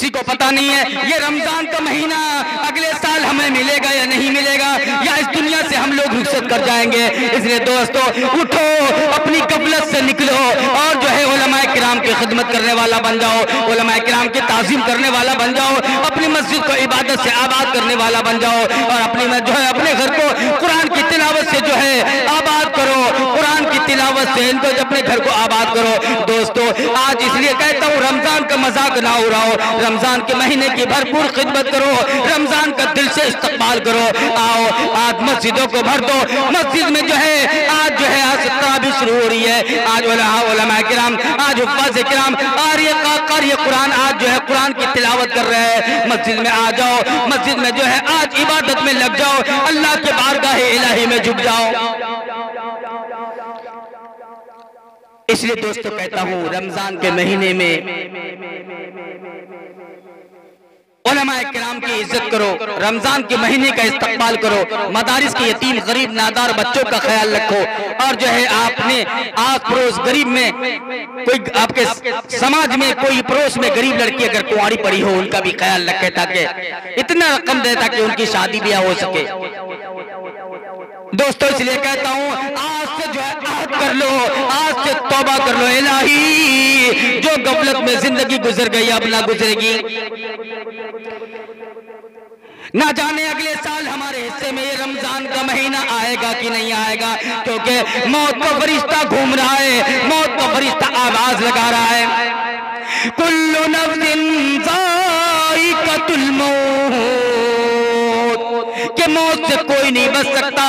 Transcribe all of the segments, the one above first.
किसी को पता नहीं है ये रमजान का महीना अगले साल हमें मिलेगा या नहीं मिलेगा, या इस दुनिया से हम लोग रुखसत कर जाएंगे। इसलिए दोस्तों उठो, अपनी गफलत से निकलो और जो है उलमाए किराम की खिदमत करने वाला बन जाओ, उलमाए किराम की ताज़ीम करने वाला बन जाओ, अपनी मस्जिद को इबादत से आबाद करने वाला बन जाओ और अपनी जो है अपने घर को कुरान की तिलावत से जो है आबाद करो, कुरान की तिलावत से इनको अपने घर को आबाद करो। दोस्तों आज इसलिए कहता हूँ रमजान का मजाक ना उड़ाओ, रमजान के महीने की भरपूर खिदमत करो, रमजान का दिल से इस्तकबाल करो। आओ आज मस्जिदों को भर दो, मस्जिद में जो है आज तरावी शुरू हो रही है, आज उलमाए किराम, आज हुफ़ाज़ किराम क़ारी कुरान आज जो है कुरान की तिलावत कर रहे हैं। मस्जिद में आ जाओ, मस्जिद में जो है आज इबादत में लग जाओ, अल्लाह के बारगाह इलाही में झुक जाओ। इसलिए दोस्तों कहता हूँ रमजान के महीने में उलमाए किराम की इज्जत करो, रमजान के महीने का इस्तकबाल करो, मदारिस के यतीम गरीब नादार बच्चों का ख्याल रखो और जो है आपने आस पड़ोस गरीब में कोई आपके समाज में कोई पड़ोस में गरीब लड़की अगर कुंवारी पड़ी हो उनका भी ख्याल रखे ताकि इतना रकम दे ताकि उनकी शादी ब्याह हो सके। दोस्तों इसलिए कहता हूँ आज से जो है आहद कर लो, आज से तौबा कर लो, इलाही जो गफलत में जिंदगी गुजर गई अब ना गुजरेगी, ना जाने अगले साल हमारे हिस्से में ये रमजान का महीना आएगा कि नहीं आएगा, क्योंकि मौत का फरिश्ता घूम रहा है, मौत का फरिश्ता आवाज लगा रहा है, कुल्लु नफ्सिन ज़ाइक़तुल मौत, कि मौत से कोई नहीं बच सकता,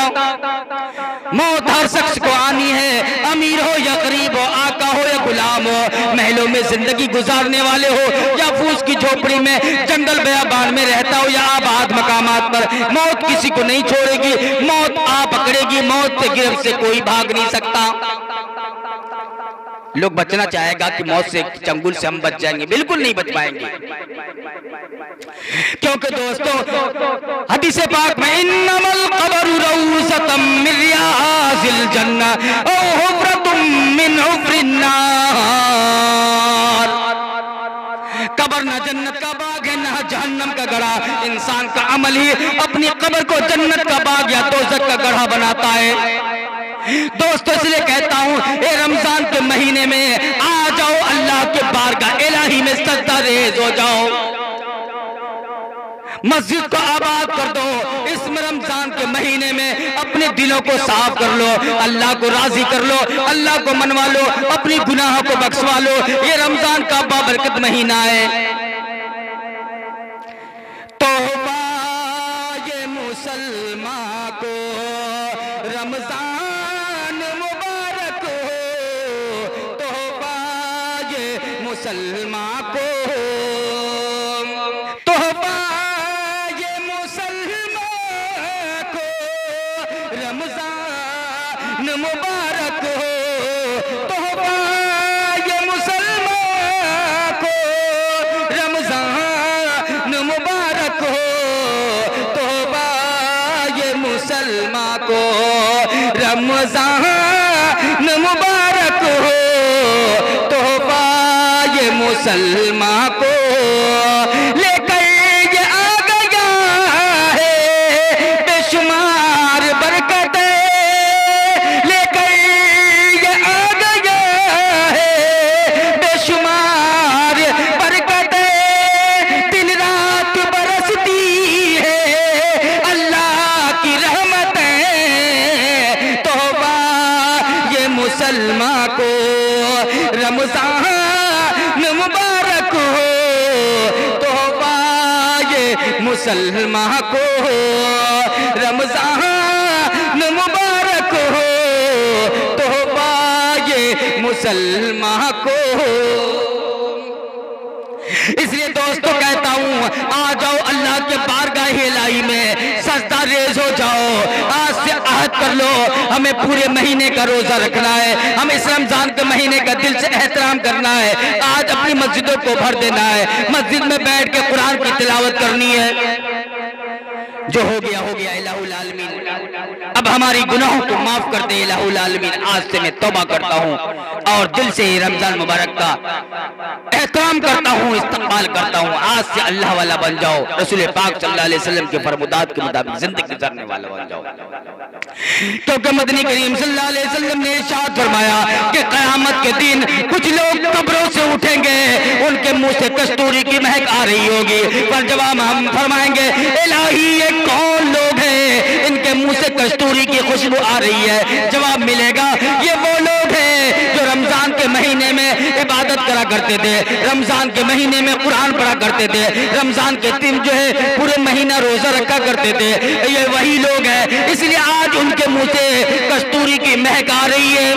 मौत हर शख्स को आनी है, अमीर हो या गरीब हो, आका हो या गुलाम हो, महलों में जिंदगी गुजारने वाले हो या फूस की झोपड़ी में जंगल बयाबान में रहता हो या आबाद मकामात पर, मौत किसी को नहीं छोड़ेगी, मौत आ पकड़ेगी, मौत से गिरफ्त से कोई भाग नहीं सकता। लोग बचना चाहेगा कि मौत से चंगुल से हम बच जाएंगे, बिल्कुल नहीं बच पाएंगे, क्योंकि दोस्तों हदीस पाक में इन्नमल क़ब्रु रौज़तुम मिन रियाज़िल जन्नह औ हुफ़्रतुम मिन हुफ़्रिन नार, कब्र ना जन्नत का बाग है ना जहन्नम का गढ़ा, इंसान का अमल ही अपनी कब्र को जन्नत का बाग या दोज़ख का गढ़ा बनाता है। दोस्तों इसलिए कहता हूँ ये रमजान के महीने में आ जाओ, अल्लाह के बारगाह इलाही में सजदा रेज़ हो जाओ, मस्जिद को आबाद कर दो, इस रमजान के महीने में अपने दिलों को साफ कर लो, अल्लाह को राजी कर लो, अल्लाह को मनवा लो, अपनी गुनाहों को बख्शवा लो। ये रमजान का बाबरकत महीना है। तौबा ये मुसलमान को रमजान मुबारक हो, तौबा ये मुसलमान को, तौबा ये मुसलमान को रमजान मुबारक हो, तौबा ये मुसलमान को रमजान मुबारक हो, तौबा ये मुसलमान को रमजान मुबारक हो, तौबा ये मुसलमान को लेकर ये आ गया है बेशुमार बरकतें, लेकर ये आ गया है बेशुमार बरकतें, दिन रात बरसती है अल्लाह की रहमतें, तौबा ये मुसलमान को रमजान मुबारक हो, तौबा ये मुसलमान को रमजान मुबारक हो, तौबा ये मुसलमान को। इसलिए दोस्तों कहता हूँ आ जाओ अल्लाह के बारगाह इलाही में सजदा रेज़ हो जाओ, आज से आहद कर लो, हमें पूरे महीने का रोजा रखना है, हम इस रमजान के महीने का दिल से एहतराम करना है, आज अपनी मस्जिदों को भर देना है, मस्जिद में बैठ के कुरान की तिलावत करनी है, जो हो गया इलाहुल आलमीन। अब हमारी गुनाहों को माफ कर दे इलाहुल आलमीन। आज से मैं तौबा करता हूँ और दिल से रमजान मुबारक का एहतराम करता हूँ, इस्तकबाल करता हूँ। आज से अल्लाह वाला बन जाओ, रसूल पाक सल्लल्लाहु अलैहि वसल्लम के फरमुदात के मुताबिक जिंदगी गुजारने वाला बन जाओ। क्योंकि मदनी करीम सल्लल्लाहु अलैहि वसल्लम ने इरशाद फरमाया कि क़यामत के दिन कुछ लोग कब्रों से उठेंगे, उनके मुंह से कस्तूरी की महक आ रही होगी, पर जवाब हम फरमाएंगे इलाही ये कौन लोग हैं इनके मुंह से कस्तूरी की खुशबू आ रही है। जवाब मिलेगा ये वो लोग हैं जो रमजान के महीने में इबादत करा करते थे, रमजान के महीने में कुरान पढ़ा करते थे, रमजान के दिन जो है पूरे महीना रोजा रखा करते थे। ये वही लोग हैं, इसलिए आज उनके मुंह से कस्तूरी की महक आ रही है।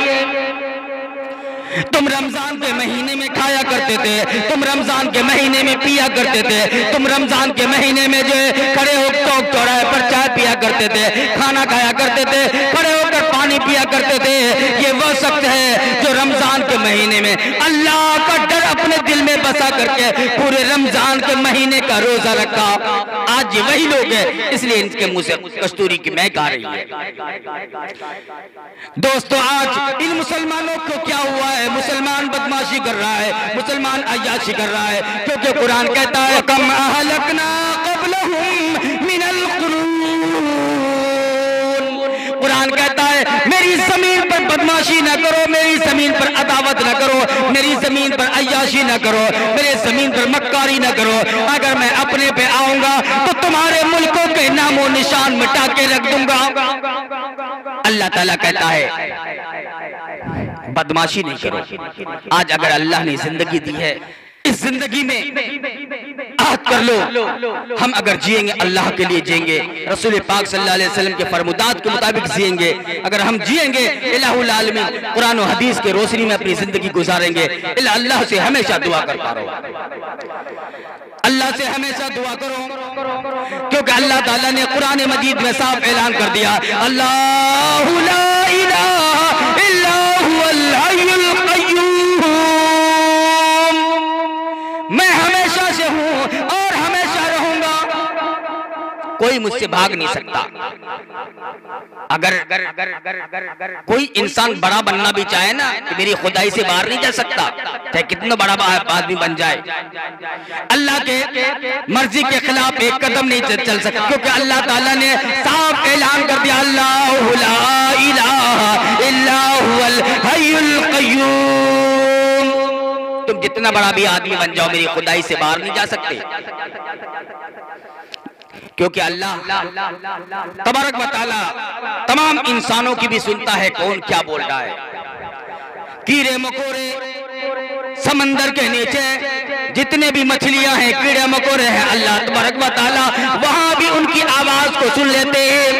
तुम रमजान के महीने में खाया करते थे, तुम रमजान के महीने में पिया करते थे, तुम रमजान के महीने में जो है खड़े होकर चौक चौराहे पर चाय पिया करते थे, खाना खाया करते थे, खड़े होकर पानी पिया करते थे। ये वह शख्स है जो रमजान के महीने में अल्लाह का डर अपने दिल में बसा करके पूरे रमजान के महीने का रोजा रखा। आज ये वही लोग हैं, इसलिए इनके मुंह से कस्तूरी की महक आ रही है। दोस्तों, आज इन मुसलमानों को क्या हुआ है? मुसलमान बदमाशी कर रहा है, मुसलमान अय्याशी कर रहा है, क्योंकि कुरान कहता है कम अहलकना क़ब्लहुम मिनल क़ुरून। कुरान कहता है मेरी जमीन पर बदमाशी न करो, मेरी जमीन पर अदावत न करो, मेरी जमीन पर अय्याशी न करो, मेरे जमीन पर मक्कारी न करो। अगर मैं अपने पे आऊंगा तो तुम्हारे मुल्कों के नामो निशान मिटा के रख दूंगा। अल्लाह ताला कहता है बदमाशी नहीं करो। आज अगर अल्लाह ने जिंदगी दी है, इस जिंदगी में आहद कर लो, हम अगर जिएंगे अल्लाह के लिए जिएंगे, रसूल पाक सल्लल्लाहु अलैहि वसल्लम के फरमुदात के मुताबिक जिएंगे। अगर हम जिएंगे इलाहुल आलमीन कुरान और हदीस के रोशनी में अपनी जिंदगी गुजारेंगे। अल्लाह से हमेशा दुआ करता रहो, अल्लाह से हमेशा दुआ करो, क्योंकि अल्लाह ताला ने कुरान मजीद में साफ ऐलान कर दिया अल्लाहु ला इलाहा इल्ला हुवल हय्युल क़य्यूम। मैं हमेशा से हूं और हमेशा रहूंगा, कोई मुझसे भाग नहीं सकता। अगर कोई इंसान बड़ा बनना भी चाहे ना, कि मेरी खुदाई से बाहर नहीं जा सकता, चाहे कितना बड़ा आदमी बन जाए, अल्लाह के मर्जी के खिलाफ एक कदम नहीं चल सकता, क्योंकि अल्लाह ताला ने साफ ऐलान कर दिया अल्लाहु ला इलाहा इल्ला हुवल हय्युल क़य्यूम। तुम जितना बड़ा भी आदमी बन जाओ, मेरी खुदाई से बाहर नहीं जा सकते, क्योंकि अल्लाह तबारक व तआला तमाम इंसानों की भी सुनता है कौन क्या बोल रहा है। कीड़े मकोड़े समंदर के नीचे जितने भी मछलियां हैं, कीड़े मकोड़े हैं, अल्लाह तबारक व तआला वहां भी उनकी आवाज को सुन लेते हैं।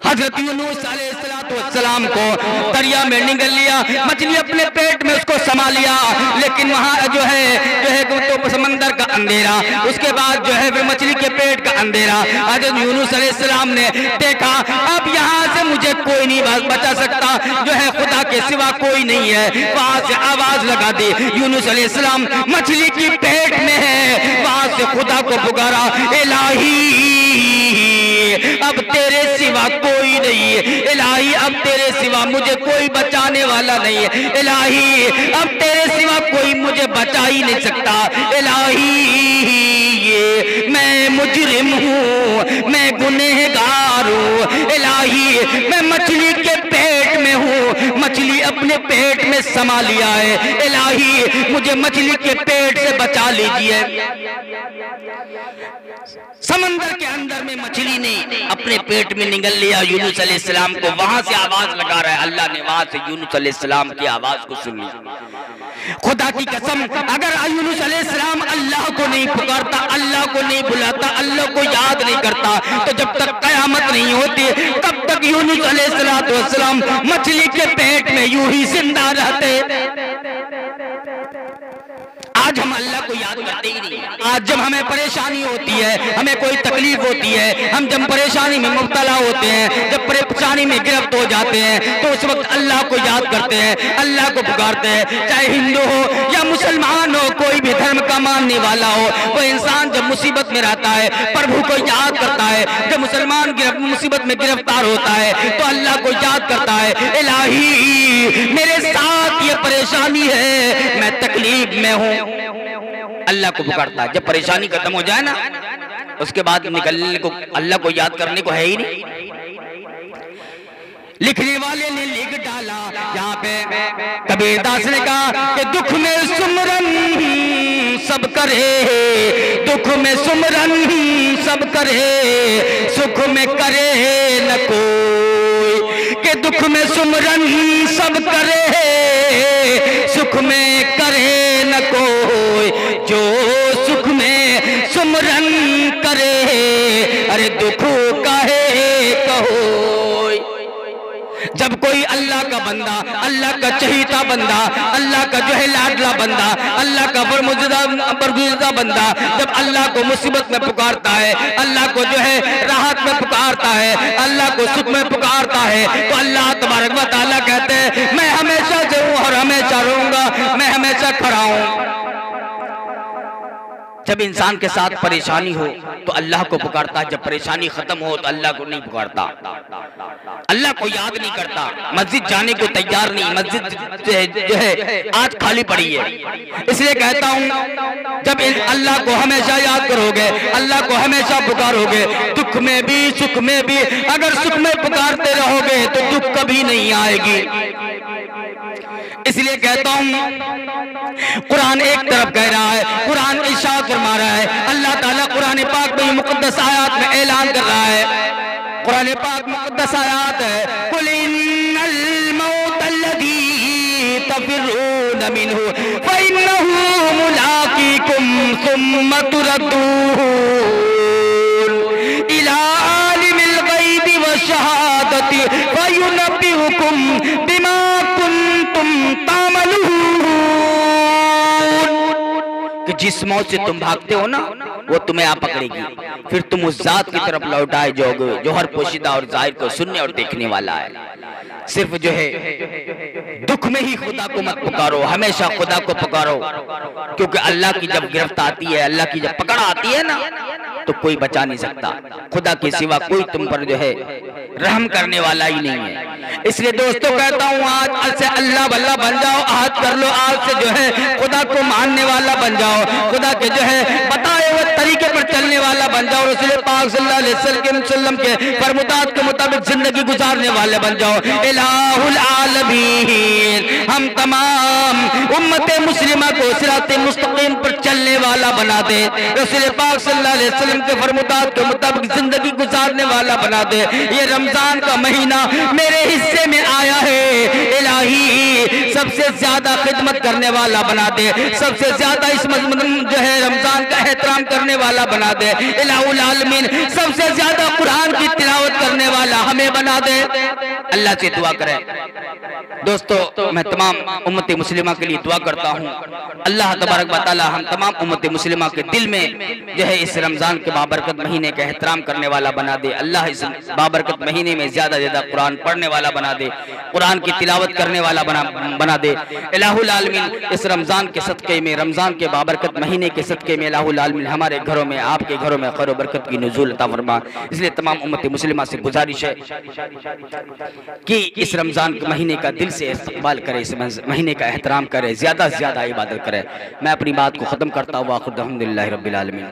हजरत यूनुस अलैहिस्सलाम को दरिया में निगल लिया, मछली अपने पेट में उसको समा लिया, लेकिन वहाँ जो है तो समंदर का अंधेरा, उसके बाद जो है फिर मछली के पेट का अंधेरा। हजरत यूनुस अलैहिस्सलाम ने देखा अब यहाँ से मुझे कोई नहीं बचा सकता, जो है खुदा के सिवा कोई नहीं है। वहाँ से आवाज लगा दी, यूनुस अलैहिस्सलाम मछली की पेट में है, वहाँ से खुदा को पुकारा इलाही अब तेरे सिवा कोई नहीं है, इलाही अब तेरे सिवा मुझे कोई बचाने वाला नहीं है, इलाही अब तेरे सिवा कोई मुझे बचा ही नहीं सकता, इलाही मैं मुजरिम हूँ, मैं गुनहगार हूँ, इलाही मैं मछली के पेट में हूँ, मछली अपने पेट में समा लिया है, इलाही मुझे मछली के पेट से बचा लीजिए। समंदर के अंदर में मछली ने अपने पेट में निगल लिया यूनुस अलैहिस्सलाम को, वहां से आवाज लगा रहा है, अल्लाह ने वहां से यूनुस अलैहिस्सलाम की आवाज को सुन लिया। खुदा की कसम अगर यूनुस अलैहिस्सलाम अल्लाह को नहीं पुकारता, अल्लाह को नहीं बुलाता, अल्लाह को याद नहीं करता, तो जब तक कयामत नहीं होती तब तक यूनुस अलैहिस्सलाम मछली के पेट में यूं ही जिंदा रहते। आज हम अल्लाह को याद करते ही नहीं। आज जब हमें परेशानी होती है, हमें कोई तकलीफ होती है, हम जब परेशानी में मुब्तला होते हैं, जब परेशानी में गिरफ्त हो जाते हैं, तो उस वक्त अल्लाह को याद करते हैं, अल्लाह को पुकारते हैं। चाहे हिंदू हो या मुसलमान हो, कोई भी धर्म का अल्लाह मानने वाला हो, वो इंसान जब मुसीबत में रहता है प्रभु को याद करता है। जब मुसलमान मुसीबत में गिरफ्तार होता है तो अल्लाह को याद करता है, इलाही मेरे साथ ये परेशानी है, मैं तकलीफ में हूँ। अल्लाह को पुकारता है। जब परेशानी खत्म हो जाए ना, उसके बाद निकलने को अल्लाह को याद करने को है ही नहीं। लिखने वाले ने लिख डाला यहाँ पे, कबीरदास ने कहा कि दुख में सुमरन सब करे, दुख में सुमरन सब करे, सुख में करे न कोई, कि दुख में सुमरन सब करे, सुख में करे न कोई, जो सुख में सुमरन करे, अरे दुख काहे कहो। जब कोई अल्लाह का बंदा, अल्लाह का चहीता बंदा, अल्लाह का जो है लाडला बंदा, अल्लाह का बरगुज़िदा बंदा जब अल्लाह को मुसीबत में पुकारता है, अल्लाह को जो है राहत में पुकारता है, अल्लाह को सुख में पुकारता है, तो अल्लाह तबारक व तआला कहते हैं मैं हमेशा जो हूँ और हमेशा रहूंगा, मैं हमेशा खड़ा हूँ। जब इंसान के साथ परेशानी हो तो अल्लाह को पुकारता है, जब परेशानी खत्म हो तो अल्लाह को नहीं पुकारता, अल्लाह को याद नहीं करता, मस्जिद जाने को तैयार नहीं, मस्जिद जो है आज खाली पड़ी है। इसलिए कहता हूँ जब अल्लाह को हमेशा याद करोगे, अल्लाह को हमेशा पुकारोगे, दुख में भी सुख में भी, अगर सुख में पुकारते रहोगे तो दुख कभी नहीं आएगी। इसलिए कहता हूँ कुरान एक तरफ कह रहा है, कुरान इरशाद फरमा रहा है, अल्लाह ताला कुरान पाक में मुक़द्दस आयात में ऐलान कर रहा है, कुरान पाक मुक़द्दस आयात है, कुल इन्नल मौतल्लज़ी तफ़िर्रून मिन्हु फ़इन्नहु मुलाक़ीकुम सुम्मा तुरद्दून इला आलिमिल ग़ैबि वश्शहादति फ़युनब्बिउकुम बिमा कुंतुम तामलून। कि जिस मौत से तुम भागते हो ना, वो तुम्हें आ पकड़ेगी, फिर तुम उस जात की तरफ लौटाए जाओगे जो हर पोशीदा और जाहिर को सुनने और देखने वाला है। सिर्फ जो है दुख में ही खुदा को मत पुकारो, हमेशा खुदा को पुकारो, क्योंकि अल्लाह की जब गिरफ्त आती है, अल्लाह की जब पकड़ आती है ना, तो कोई बचा नहीं सकता। खुदा के सिवा कोई तुम पर जो है रहम करने वाला ही नहीं है। इसलिए दोस्तों कहता हूँ आज से अल्लाह बल्ला बन जाओ, आज कर लो, आज से जो है खुदा को मानने वाला बन जाओ, खुदा के जो है बताए हुए तरीके पर चलने वाला बन जाओ, रसूल पाक सल्लल्लाहु अलैहि वसल्लम के फरमात के मुताबिक जिंदगी गुजारने वाले बन जाओ। इलाहुल आलमीन हम तमाम उम्मत मुस्लिमा को सिराते मुस्तकीम पर चलने वाला बना दे, रसूल पाक सल्लल्लाहु अलैहि वसल्लम के फरमात के मुताबिक जिंदगी गुजारने वाला बना दे। ये रमजान का महीना मेरे हिस्से में आया है, इलाही सबसे ज्यादा खिदमत करने वाला बना दे, सबसे ज्यादा इस जो है रमजान का एहतराम करने वाला बना दे, इलाहुल आलमीन सबसे ज्यादा कुरान की तिलावत करने वाला हमें बना दे। अल्लाह से दुआ करें। दोस्तों मैं तमाम उम्मत मुस्लिमा के लिए दुआ करता हूँ, अल्लाह तबारक व तआला हम तमाम उम्मत मुस्लिमा के दिल में जो है इस रमजान के बाबरकत महीने का एहतराम करने वाला बना दे। अल्लाह इस बाबरकत महीने में ज्यादा ज्यादा कुरान पढ़ने वाला बना दे, कुरान की तिलावत करने वाला बना दे। इलाहुल आलमीन इस रमजान के सदक़े में, रमजान के बाबरकत महीने के सदक़े में इलाहुल आलमीन हमारे घरों में, आपके घरों में खैर बरकत की नुज़ूल अता फरमा। इसलिए तमाम उम्मत मुस्लिमा से गुजारिश है कि इस रमजान के महीने का दिल से इस्तक़बाल करे, इस महीने का एहतराम करे, ज्यादा से ज्यादा इबादत करे। मैं अपनी बात को खत्म करता हूँ। अल्हम्दुलिल्लाहि रब्बिल आलमीन।